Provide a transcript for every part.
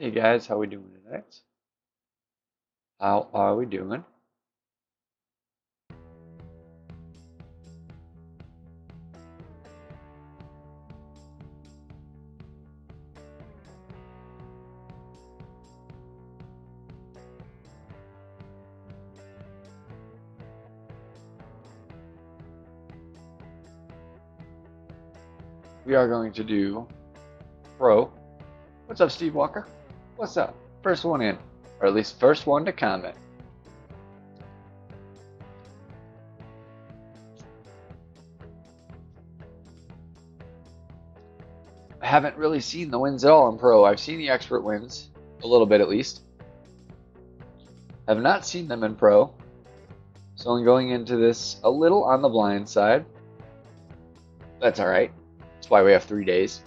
Hey guys, how we doing tonight? How are we doing? We are going to do Pro. What's up, Steve Walker? What's up? First one in, or at least first one to comment. I haven't really seen the wins at all in Pro. I've seen the expert wins, a little bit at least. Have not seen them in Pro. So I'm going into this a little on the blind side. That's alright. That's why we have 3 days.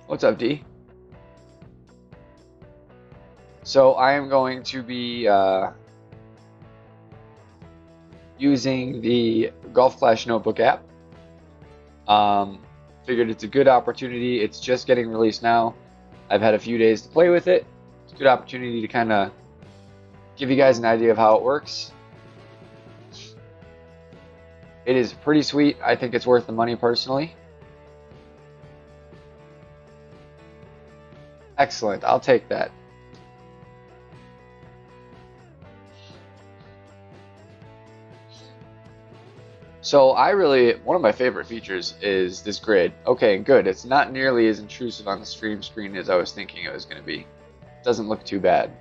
What's up, D? So I am going to be using the Golf Clash Notebook app. Figured it's a good opportunity. It's just getting released now. I've had a few days to play with it. It's a good opportunity to kind of give you guys an idea of how it works. It is pretty sweet. I think it's worth the money personally. Excellent. I'll take that. So one of my favorite features is this grid. Okay, good. It's not nearly as intrusive on the stream screen as I was thinking it was going to be. It doesn't look too bad.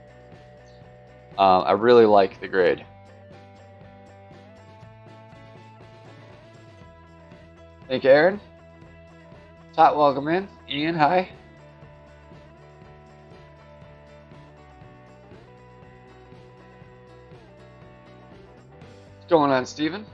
I really like the grid. Thank you, Aaron. Tot, welcome in. Ian, hi. What's going on, Steven?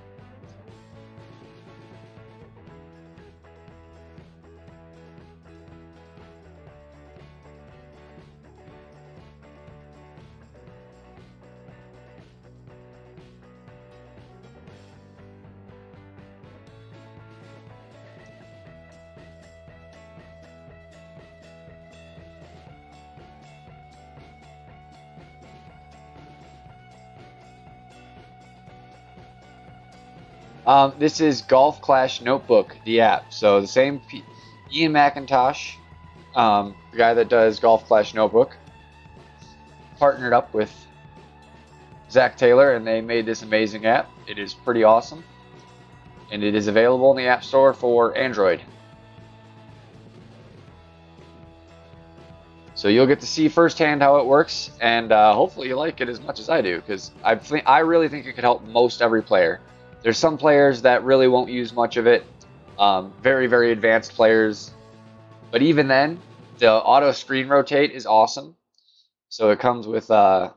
This is Golf Clash Notebook, the app. So the same Ian McIntosh, the guy that does Golf Clash Notebook, partnered up with Zach Taylor, and they made this amazing app. It is pretty awesome, and it is available in the App Store for Android. So you'll get to see firsthand how it works, and hopefully you like it as much as I do, because I really think it could help most every player. There's some players that really won't use much of it, very, very advanced players. But even then, the auto screen rotate is awesome. So it comes with a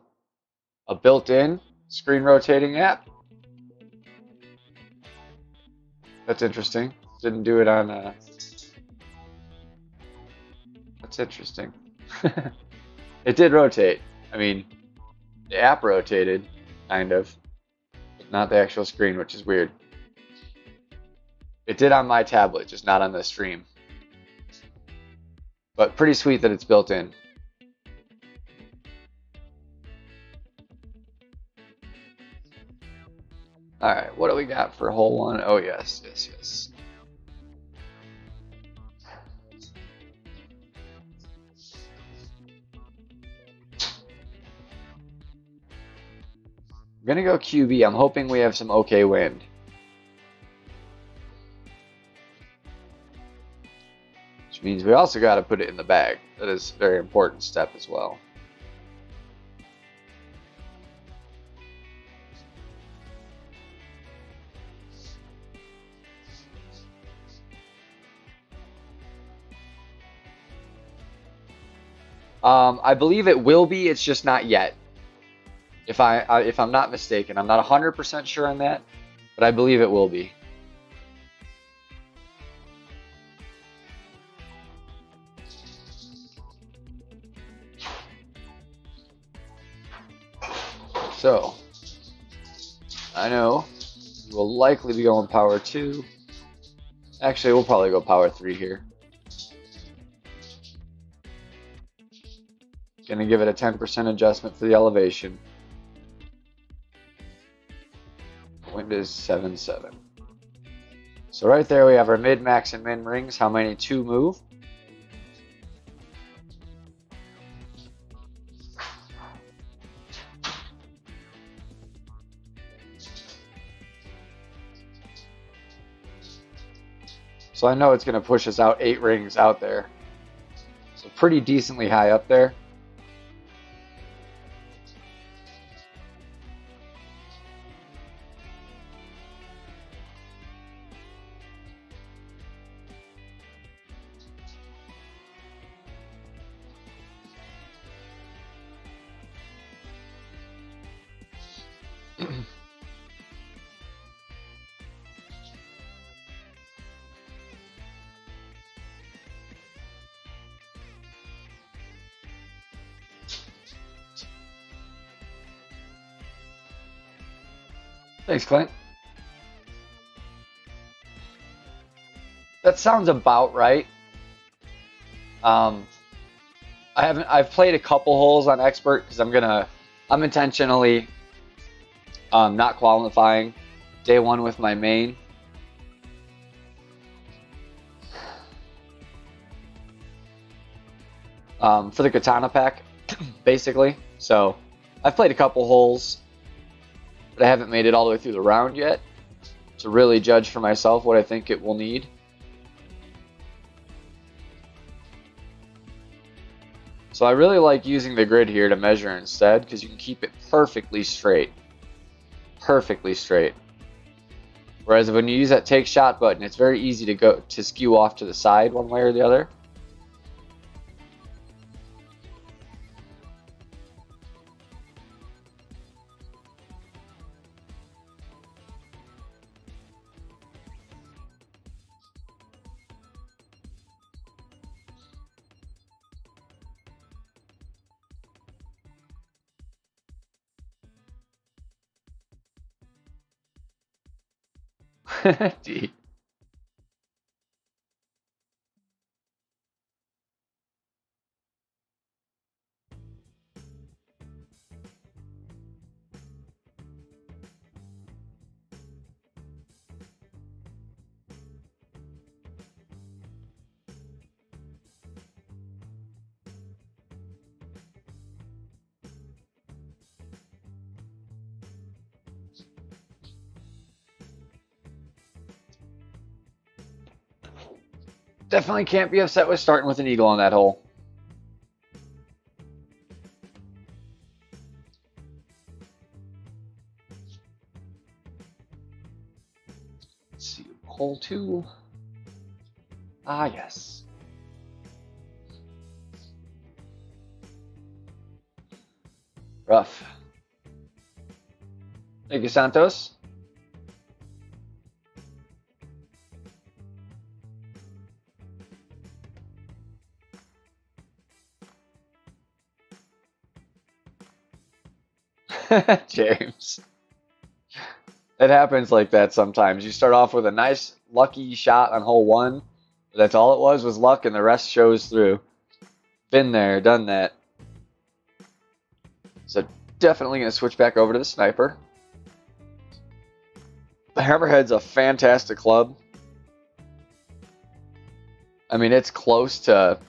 built-in screen rotating app. That's interesting. Didn't do it on... That's interesting. It did rotate. I mean, the app rotated, kind of. Not the actual screen, which is weird. It did on my tablet, just not on the stream. But pretty sweet that it's built in. Alright, what do we got for hole one? Oh, yes, yes, yes. I'm gonna go QB. I'm hoping we have some okay wind. Which means we also got to put it in the bag. That is a very important step as well. I believe it will be. It's just not yet. If I'm not mistaken, I'm not 100% sure on that, but I believe it will be. So I know we'll likely be going power 2, Actually, we'll probably go power 3 here. Gonna give it a 10% adjustment for the elevation. Wind is 7.7. So right there we have our mid, max, and min rings. How many to move? So I know it's going to push us out 8 rings out there. So pretty decently high up there. Thanks, Clint. That sounds about right. I've played a couple holes on expert because I'm intentionally not qualifying day 1 with my main. For the katana pack, basically. So I've played a couple holes, but I haven't made it all the way through the round yet to really judge for myself what I think it will need. So I really like using the grid here to measure instead because you can keep it perfectly straight. Perfectly straight. Whereas when you use that take shot button, it's very easy to skew off to the side one way or the other. D. Definitely can't be upset with starting with an eagle on that hole. Let's see, hole 2. Ah, yes. Rough. Thank you, Santos. James. It happens like that sometimes. You start off with a nice, lucky shot on hole 1. But that's all it was luck, and the rest shows through. Been there, done that. So definitely going to switch back over to the sniper. The Hammerhead's a fantastic club. I mean, it's close to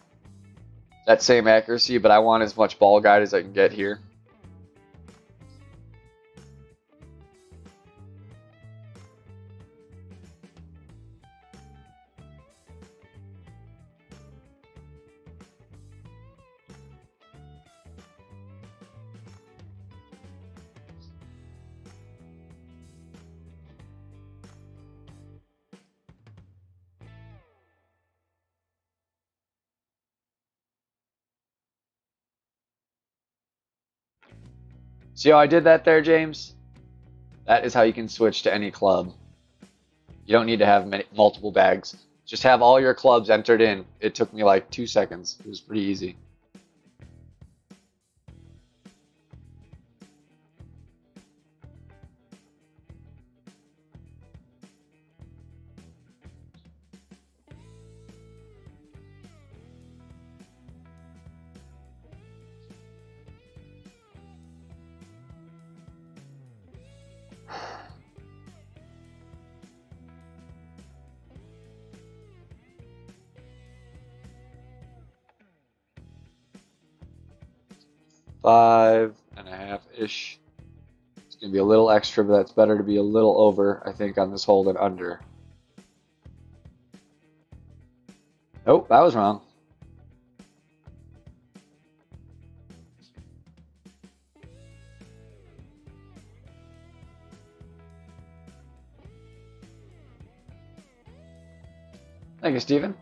that same accuracy, but I want as much ball guide as I can get here. See how I did that there, James? That is how you can switch to any club. You don't need to have multiple bags. Just have all your clubs entered in. It took me like 2 seconds. It was pretty easy. 5.5-ish. It's going to be a little extra, but that's better to be a little over, I think, on this hole than under. Nope, that was wrong. Thank you, Steven.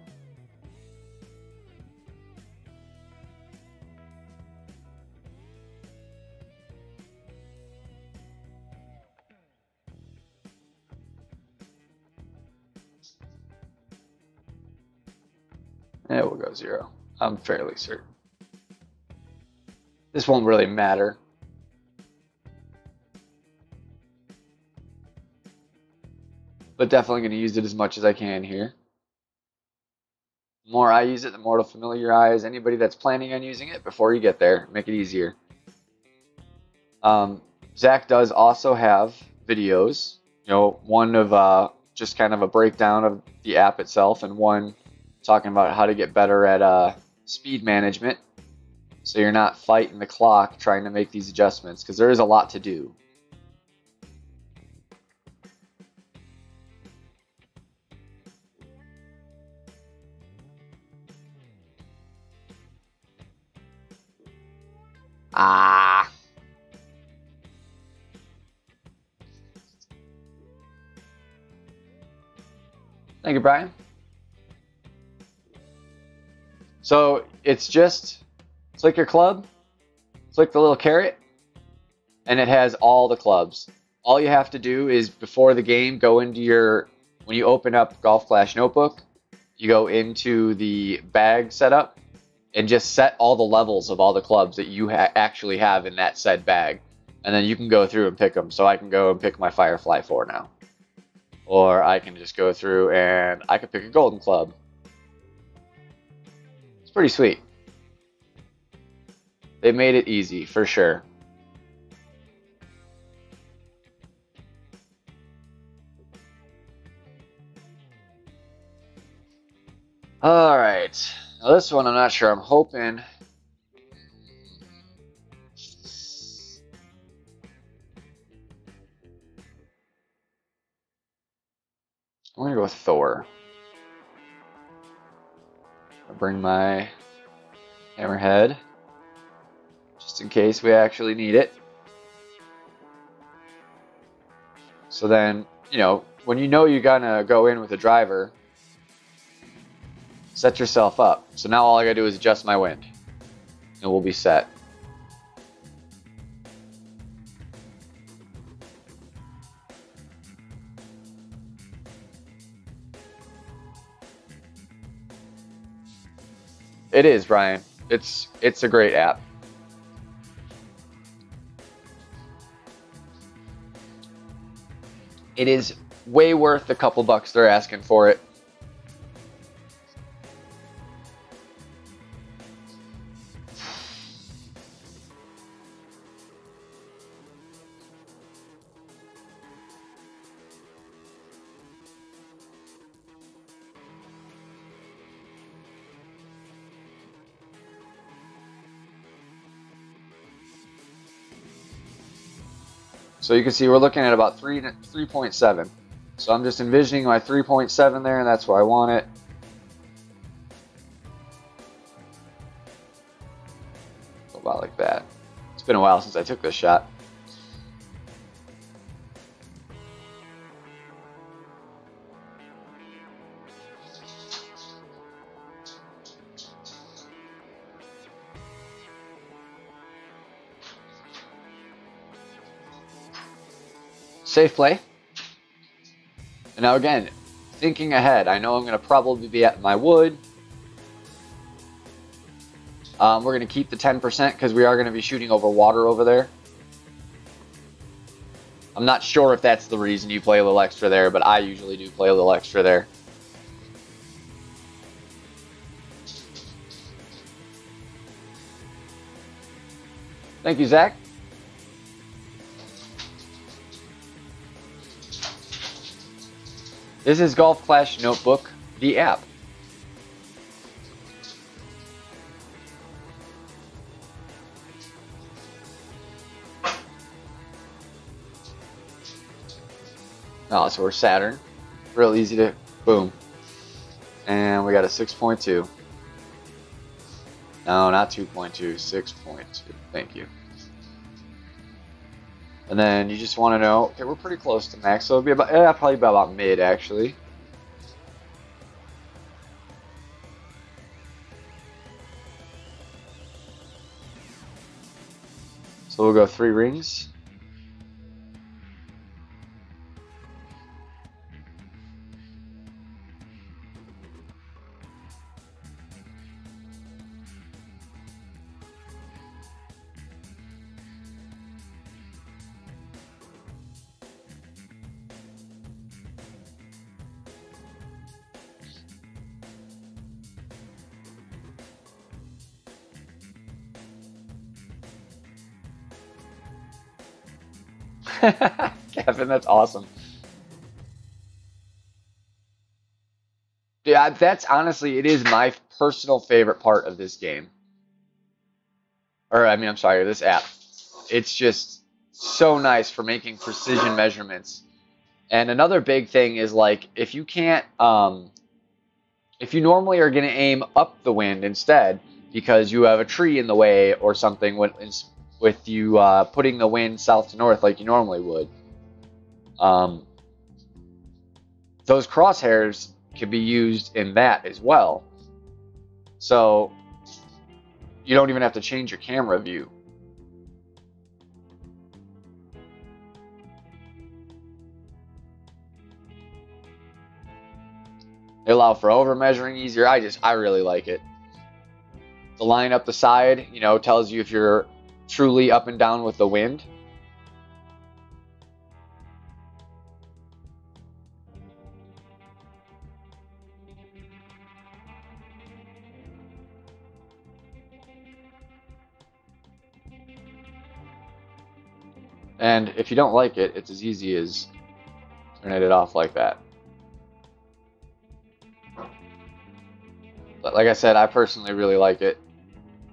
It will go 0. I'm fairly certain. This won't really matter. But definitely going to use it as much as I can here. The more I use it, the more it'll familiarize anybody that's planning on using it before you get there. Make it easier. Zach does also have videos. You know, one of just kind of a breakdown of the app itself, and one talking about how to get better at speed management, so you're not fighting the clock trying to make these adjustments, because there is a lot to do. Thank you, Brian. So it's just click your club, click the little caret, and it has all the clubs. All you have to do is before the game go into your, when you open up Golf Clash Notebook, you go into the bag setup and just set all the levels of all the clubs that you actually have in that said bag. And then you can go through and pick them. So I can go and pick my Firefly 4 now. Or I can just go through and I could pick a golden club. It's pretty sweet. They made it easy, for sure. All right. Now this one I'm not sure. I'm hoping... I'm going to go with Thor. I'll bring my hammerhead, just in case we actually need it. So then, you know when you're going to go in with a driver, set yourself up. So now all I got to do is adjust my wind, and we'll be set. It is, Brian. It's a great app. It is way worth the couple bucks they're asking for it. So you can see we're looking at about 3.7. So I'm just envisioning my 3.7 there, and that's where I want it. About like that. It's been a while since I took this shot. Safe play. And now again, thinking ahead, I know I'm going to probably be at my wood. We're going to keep the 10% because we are going to be shooting over water over there. I'm not sure if that's the reason you play a little extra there, but I usually do play a little extra there. Thank you, Zach. This is Golf Clash Notebook, the app. Oh, so we're Saturn. Real easy to boom. And we got a 6.2. No, not 2.2, 6.2. Thank you. And then you just want to know, okay, we're pretty close to max, so it'll be about, probably about mid actually. So we'll go 3 rings. Kevin, that's awesome. Yeah, that's honestly, it is my personal favorite part of this game. Or, I mean, I'm sorry, this app. It's just so nice for making precision measurements. And another big thing is like, if you can't, if you normally are going to aim up the wind instead, because you have a tree in the way or something, with you putting the wind south to north like you normally would, those crosshairs can be used in that as well. So you don't even have to change your camera view. They allow for over measuring easier. I really like it. The line up the side, you know, tells you if you're truly up and down with the wind. And if you don't like it, it's as easy as turning it off like that. But like I said, I personally really like it.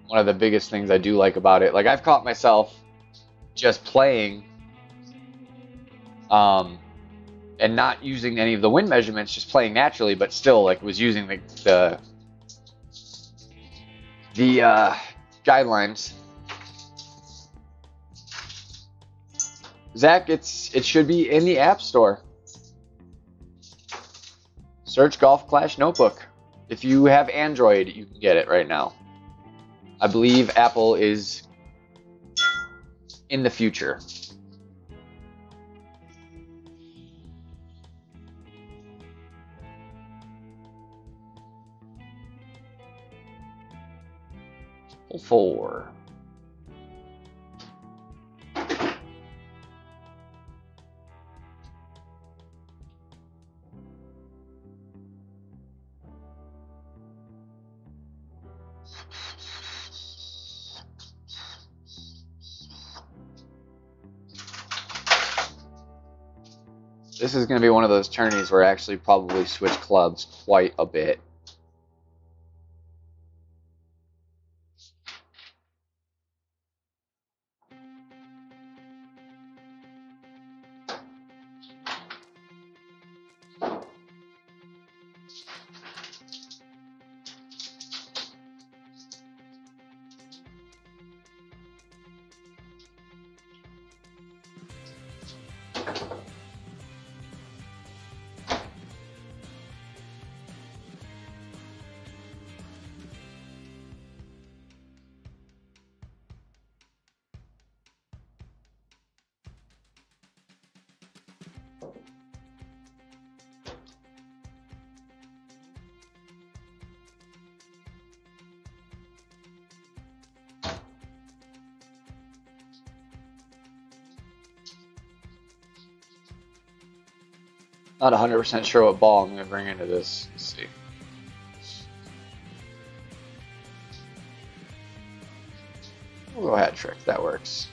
One of the biggest things I do like about it, like I've caught myself just playing and not using any of the wind measurements, just playing naturally, but still like was using the guidelines. Zach, it should be in the App Store. Search Golf Clash Notebook. If you have Android, you can get it right now. I believe Apple is in the future. Hole 4. This is going to be one of those tourneys where I actually probably switch clubs quite a bit. Not 100% sure what ball I'm going to bring into this. Let's see. We'll go hat trick. That works.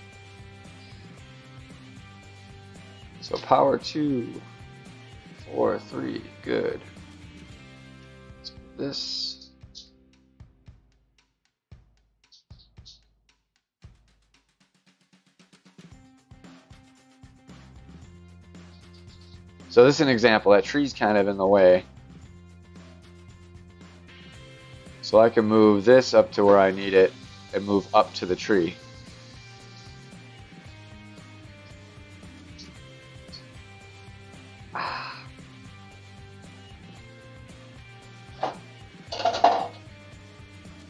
So power 2, 4, 3. Good. Let's put this. So this is an example. That tree's kind of in the way. So I can move this up to where I need it and move up to the tree.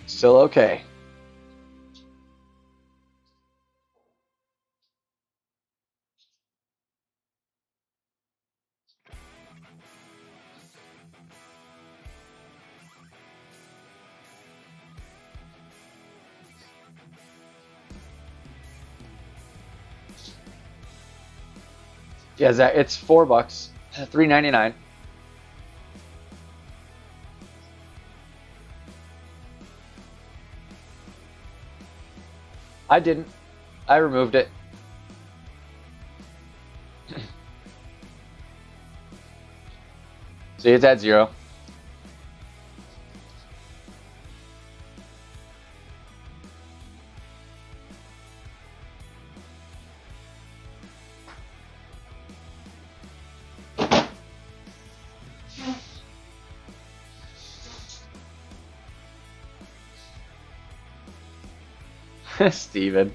Still okay. Yeah, Zach, it's $4, $3.99. I didn't. I removed it. See, it's at 0. Steven.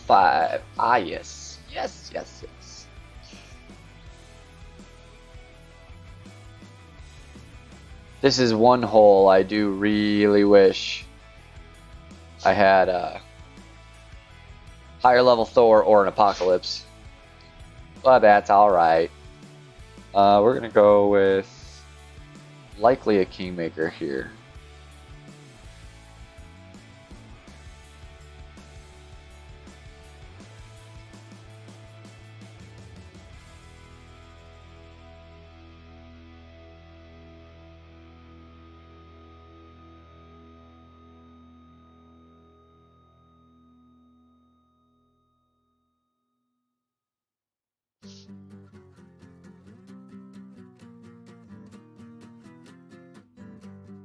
Five. Ah, yes. Yes, yes, yes. This is one hole I do really wish I had a higher level Thor or an Apocalypse. But that's alright. We're going to go with likely a Kingmaker here.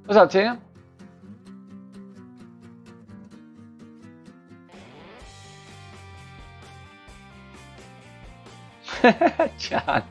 What's up, Tim? John.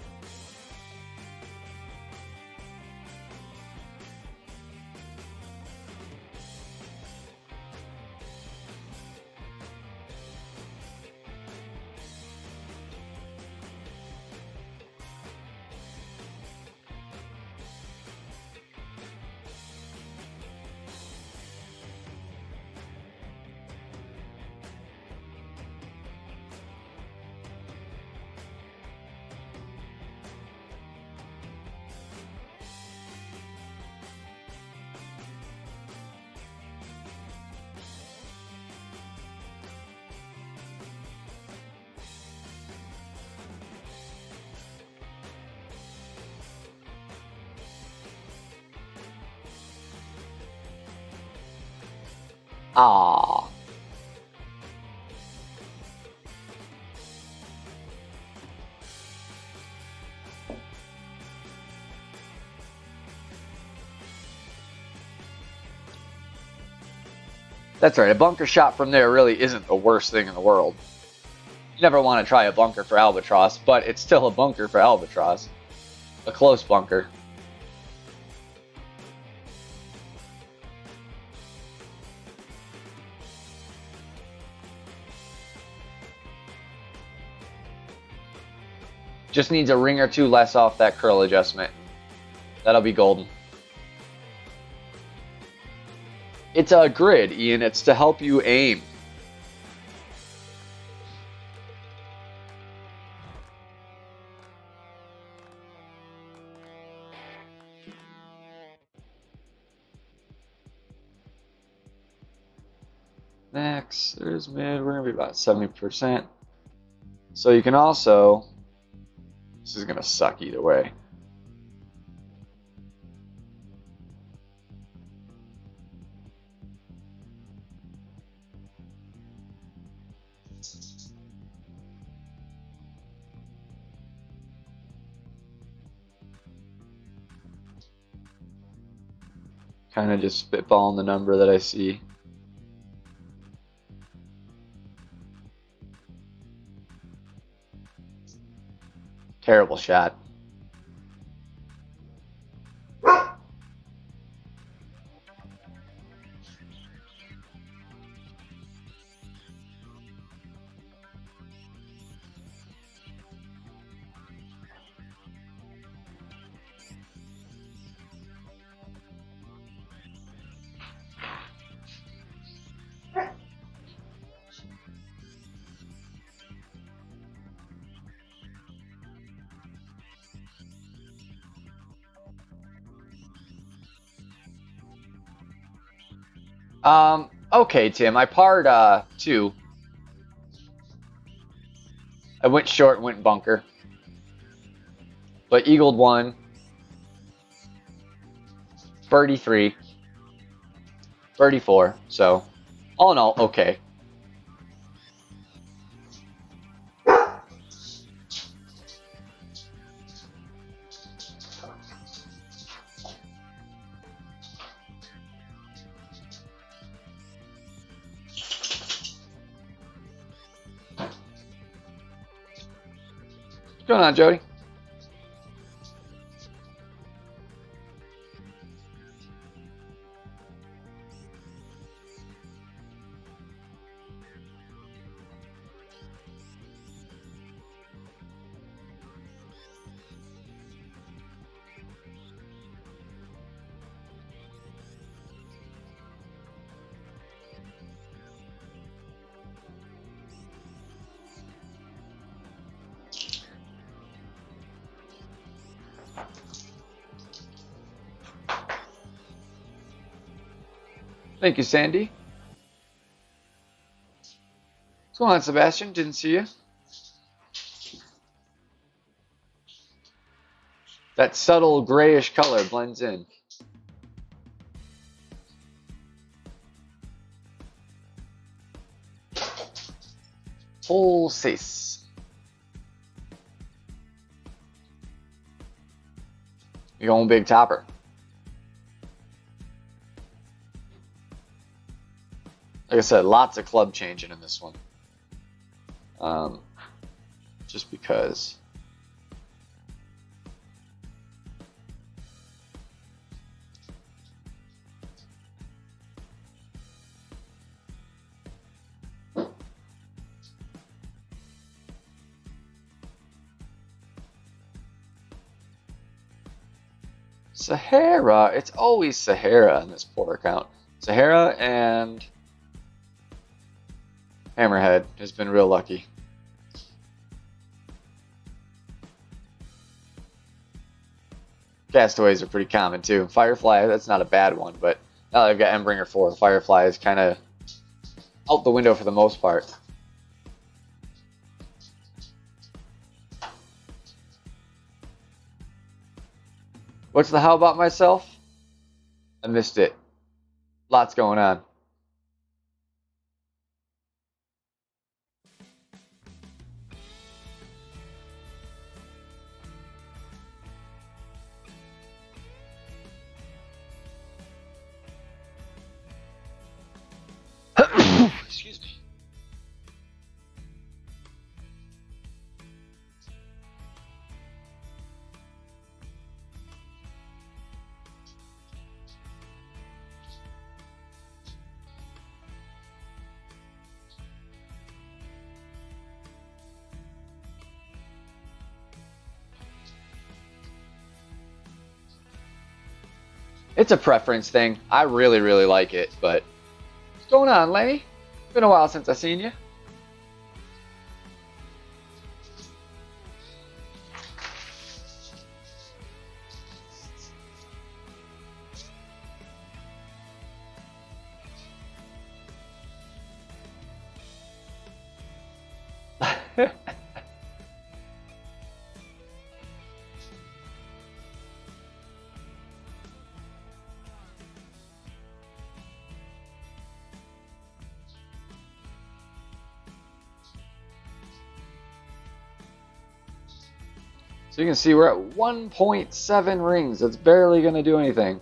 Ah. That's right, a bunker shot from there really isn't the worst thing in the world. You never want to try a bunker for Albatross, but it's still a bunker for Albatross. A close bunker. Just needs a ring or two less off that curl adjustment. That'll be golden. It's a grid, Ian. It's to help you aim. Next, there's mid. We're going to be about 70%. So you can also... This is going to suck either way. Kind of just spitballing the number that I see. Terrible shot. Okay, Tim, I parred 2. I went short and went bunker. But eagled 1. Birdie 3. Birdie 4. So, all in all, okay. What's going on, Jody? Thank you, Sandy. What's going on, Sebastian? Didn't see you. That subtle grayish color blends in. Hole 6. You're going big topper. Like I said, lots of club changing in this one. Just because. Sahara, it's always Sahara in this poor account. Sahara and Hammerhead has been real lucky. Castaways are pretty common too. Firefly, that's not a bad one, but now that I've got Embringer 4, Firefly is kind of out the window for the most part. What's the how about myself? I missed it. Lots going on. Excuse me. It's a preference thing. I really, really like it, but what's going on, Lenny? It's been a while since I've seen you. So you can see we're at 1.7 rings. That's barely going to do anything.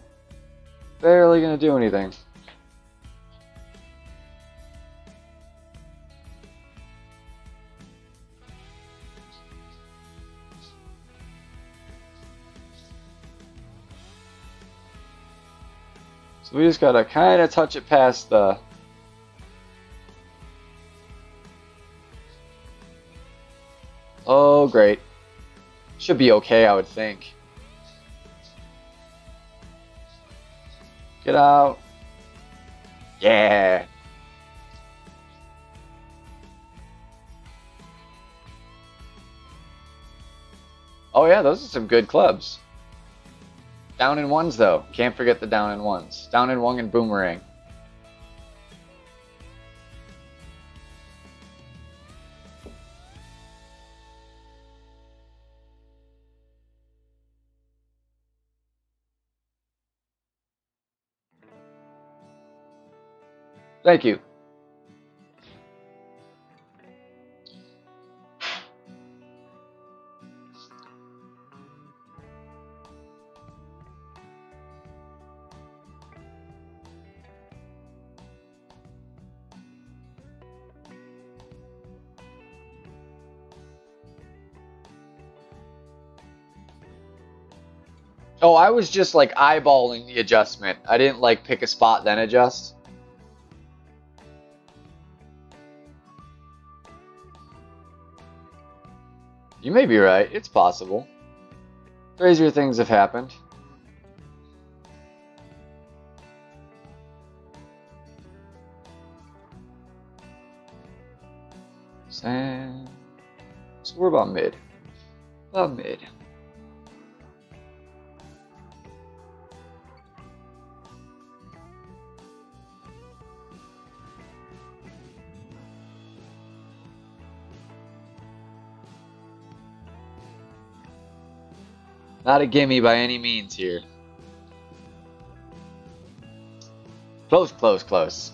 barely going to do anything. So we just got to kind of touch it past the... Oh, great. Should be okay, I would think. Get out. Yeah. Oh yeah, those are some good clubs. Down in ones though. Can't forget the down in ones. Down in one and boomerang. Thank you. Oh, I was just like eyeballing the adjustment. I didn't like pick a spot then adjust. You may be right. It's possible. Crazier things have happened. And so we're about mid. About mid. Not a gimme by any means here. Close, close, close.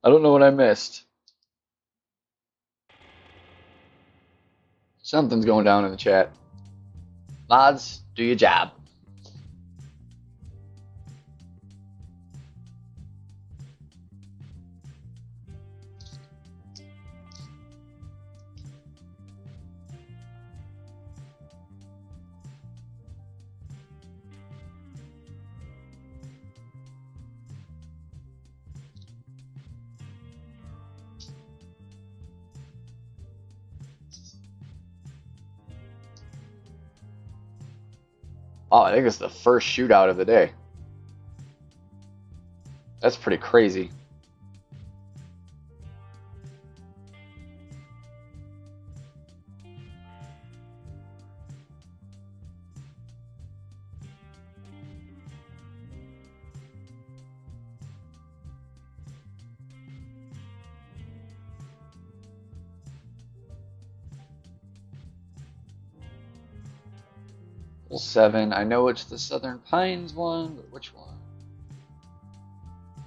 I don't know what I missed. Something's going down in the chat. Mods, do your job. Oh, I think it's the first shootout of the day. That's pretty crazy. Well, 7. I know it's the Southern Pines one, but which one?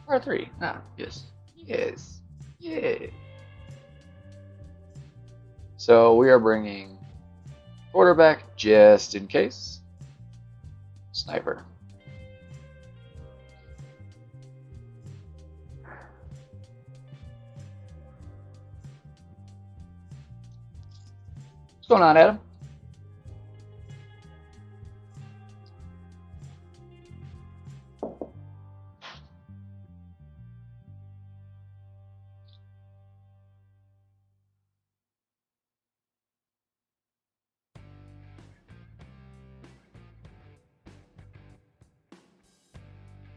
R3. Ah, yes. Yes. Yeah. So we are bringing quarterback just in case. Sniper. What's going on, Adam?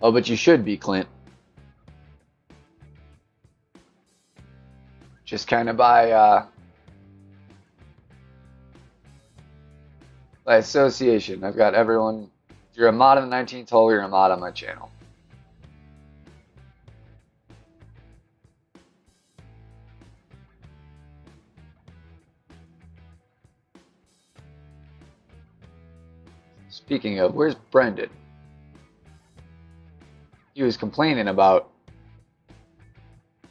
Oh, but you should be, Clint. Just kind of by association. I've got everyone. If you're a mod in the 19th hole, you're a mod on my channel. Speaking of, where's Brendan? He was complaining about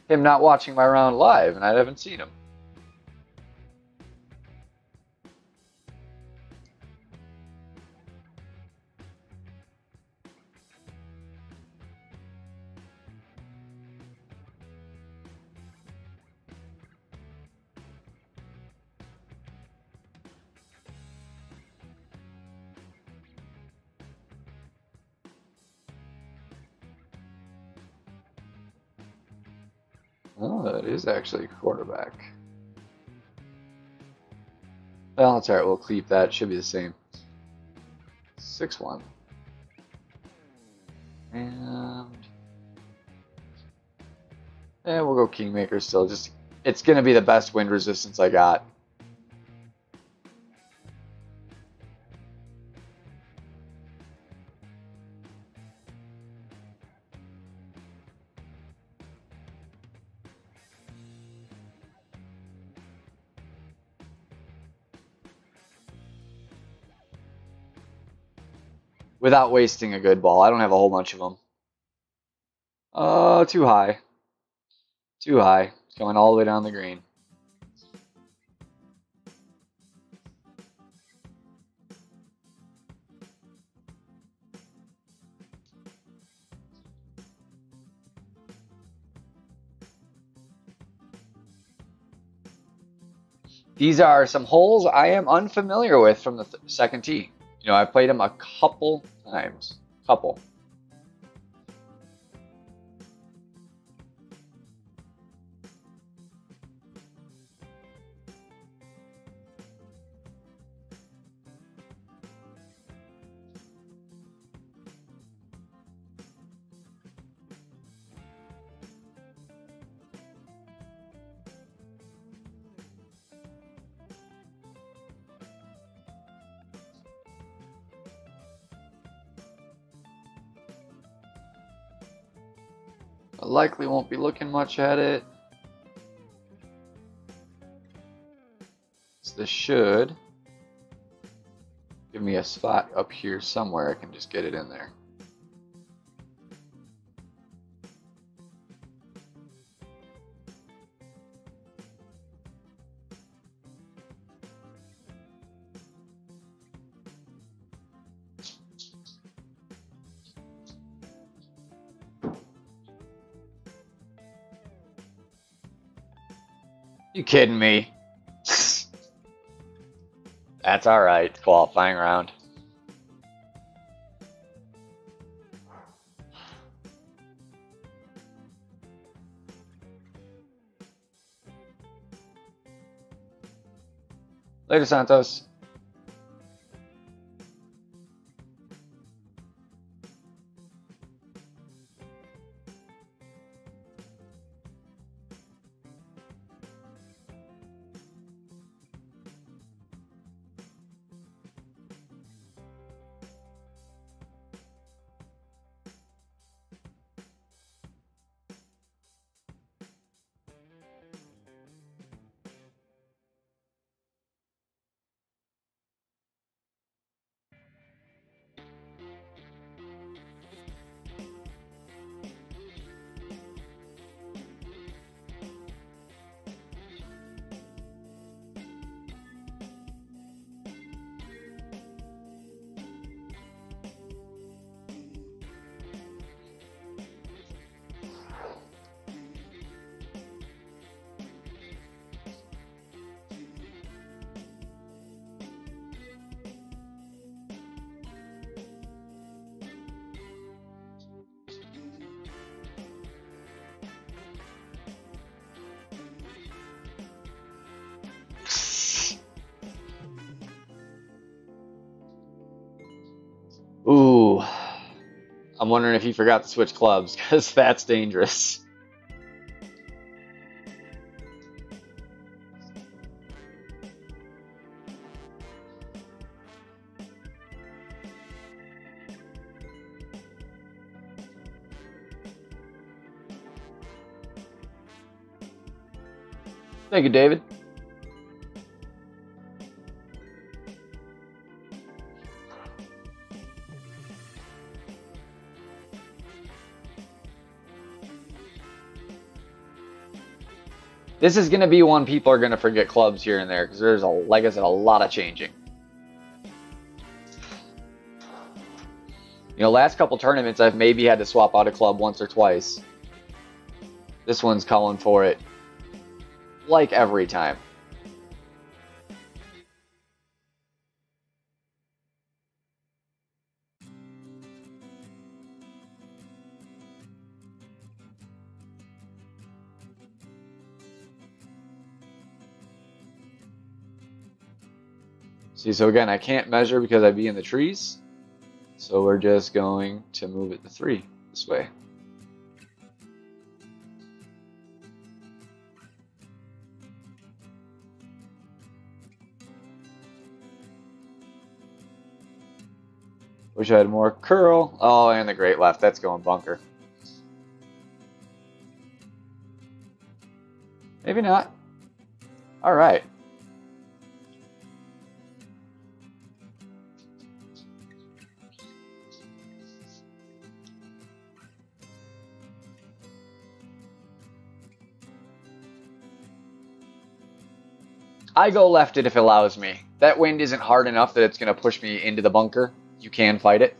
him not watching my round live, and I haven't seen him. Oh, that is actually a quarterback. Well, that's alright, we'll keep that. It should be the same. 6-1. And we'll go Kingmaker still. Just it's gonna be the best wind resistance I got. Without wasting a good ball. I don't have a whole bunch of them. Oh, too high. Too high. Going all the way down the green. These are some holes I am unfamiliar with from the second tee. You know, I've played them a couple times. Couple. I likely won't be looking much at it. So this should give me a spot up here somewhere. I can just get it in there. You kidding me? That's alright. Qualifying round. Later, Santos. I'm wondering if he forgot to switch clubs, because that's dangerous. Thank you, David. This is going to be one people are going to forget clubs here and there, because there's, like I said, a lot of changing. You know, last couple tournaments, I've maybe had to swap out a club once or twice. This one's calling for it, like every time. See, so again, I can't measure because I'd be in the trees. So we're just going to move it to 3 this way. Wish I had more curl. Oh, and the great left. That's going bunker. Maybe not. All right. I go lefted if it allows me. That wind isn't hard enough that it's going to push me into the bunker. You can fight it.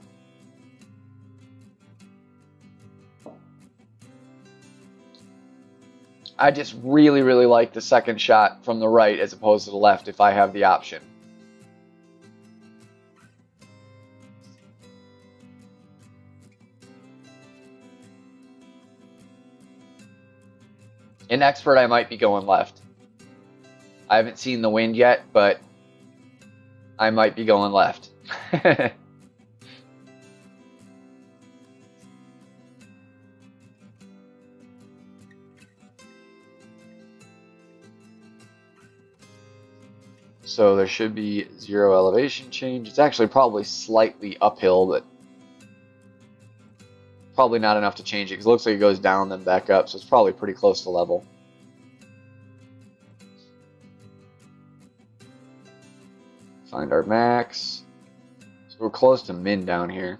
I just really, really like the second shot from the right as opposed to the left if I have the option. In expert, I might be going left. I haven't seen the wind yet, but I might be going left. So there should be 0 elevation change. It's actually probably slightly uphill, but probably not enough to change it because it looks like it goes down then back up, so it's probably pretty close to level. Find our max. So we're close to min down here.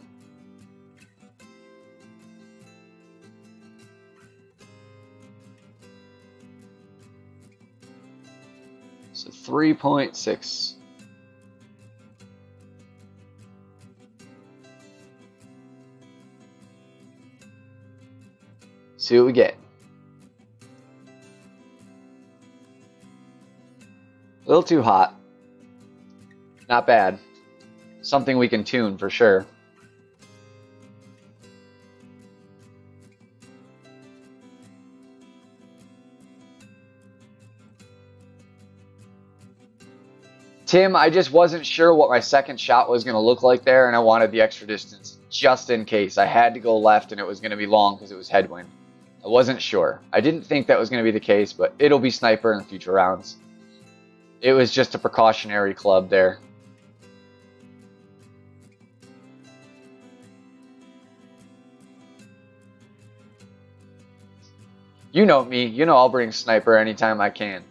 So 3.6. See what we get. A little too hot. Not bad. Something we can tune for sure. Tim, I just wasn't sure what my second shot was going to look like there, and I wanted the extra distance just in case. I had to go left, and it was going to be long because it was headwind. I wasn't sure. I didn't think that was going to be the case, but it'll be sniper in the future rounds. It was just a precautionary club there. You know me. You know I'll bring sniper anytime I can.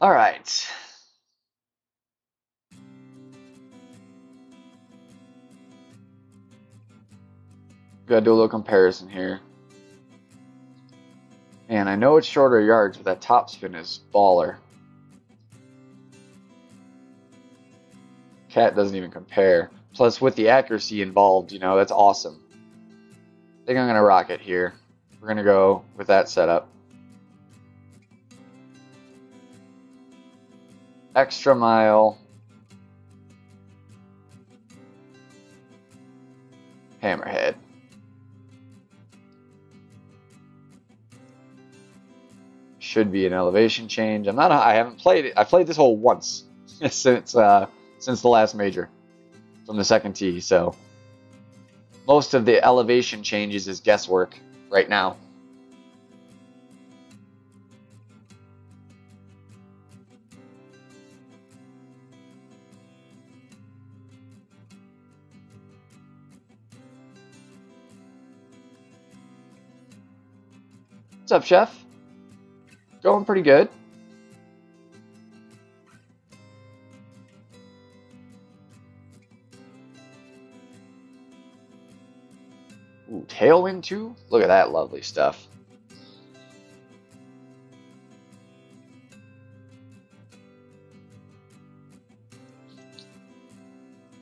All right. Gotta do a little comparison here. And I know it's shorter yards, but that top spin is baller. Cat doesn't even compare. Plus, with the accuracy involved, you know, that's awesome. I think I'm going to rock it here. We're going to go with that setup. Extra mile. Hammerhead. Should be an elevation change. I haven't played it. I played this hole once since the last major from the second tee, so most of the elevation changes is guesswork right now. What's up, Chef? Going pretty good. Ooh, tailwind too? Look at that lovely stuff.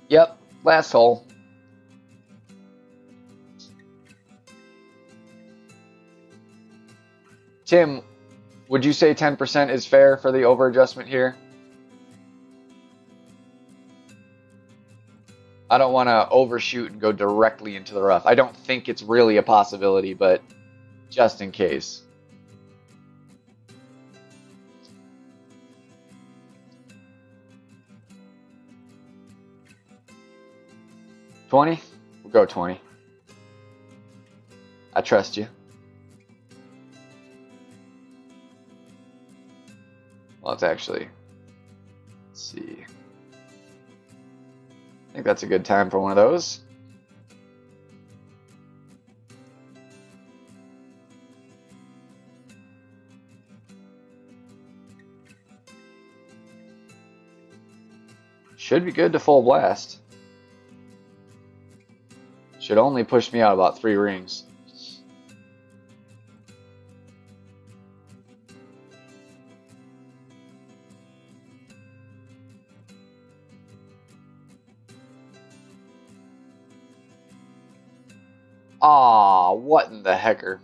Yep, last hole. Tim, would you say 10% is fair for the over adjustment here? I don't want to overshoot and go directly into the rough. I don't think it's really a possibility, but just in case. $20? We'll go 20. I trust you. Well, it's actually, let's see. I think that's a good time for one of those. Should be good to full blast. Should only push me out about 3 rings. Aw, what in the hecker?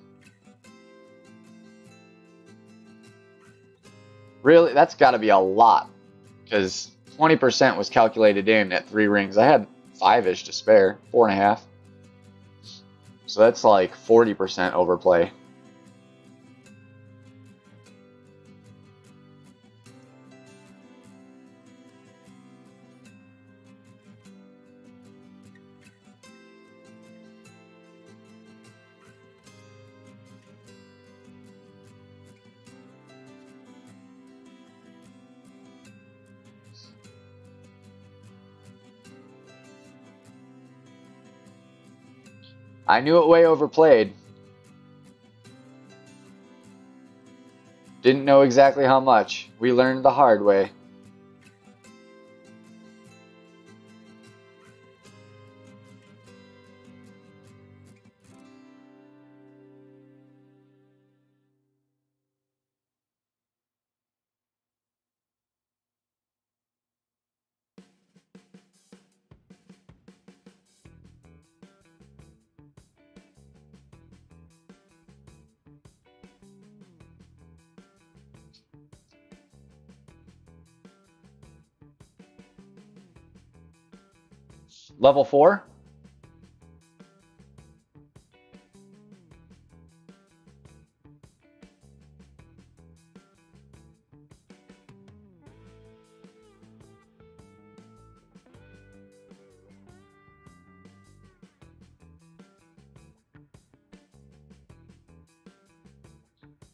Really? That's got to be a lot. Because 20% was calculated in at 3 rings. I had 5-ish to spare. 4.5. So that's like 40% overplay. I knew it way overplayed. Didn't know exactly how much. We learned the hard way. Level 4?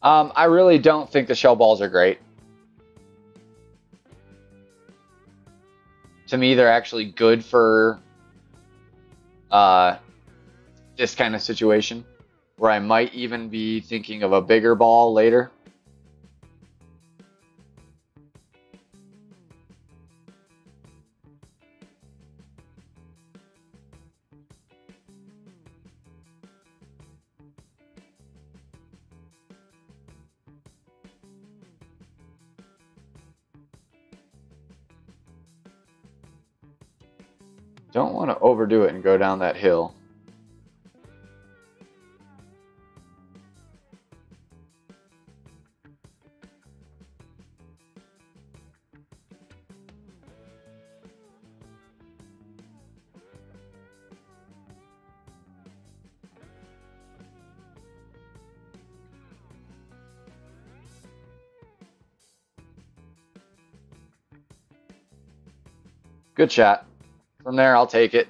I really don't think the shell balls are great. To me, they're actually good for this kind of situation, where I might even be thinking of a bigger ball later. Don't want to overdo it and go down that hill. Good shot. From there, I'll take it.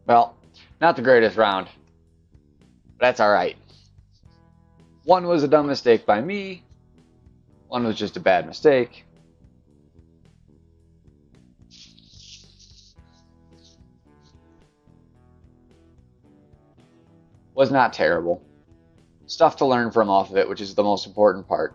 Well, not the greatest round. But that's all right. One was a dumb mistake by me. One was just a bad mistake. Was not terrible. Stuff to learn from off of it, which is the most important part.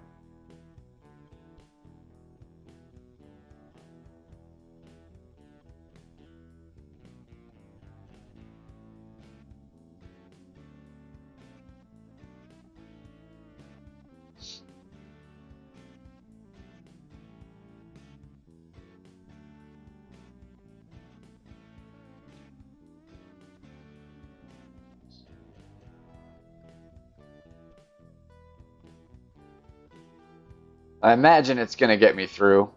I imagine it's going to get me through.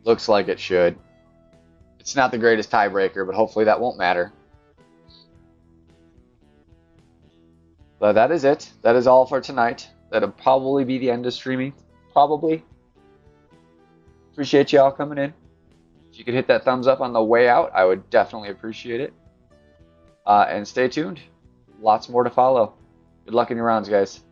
Looks like it should. It's not the greatest tiebreaker, but hopefully that won't matter. But that is it. That is all for tonight. That'll probably be the end of streaming. Probably. Appreciate y'all coming in. If you could hit that thumbs up on the way out, I would definitely appreciate it. And stay tuned. Lots more to follow. Good luck in your rounds, guys.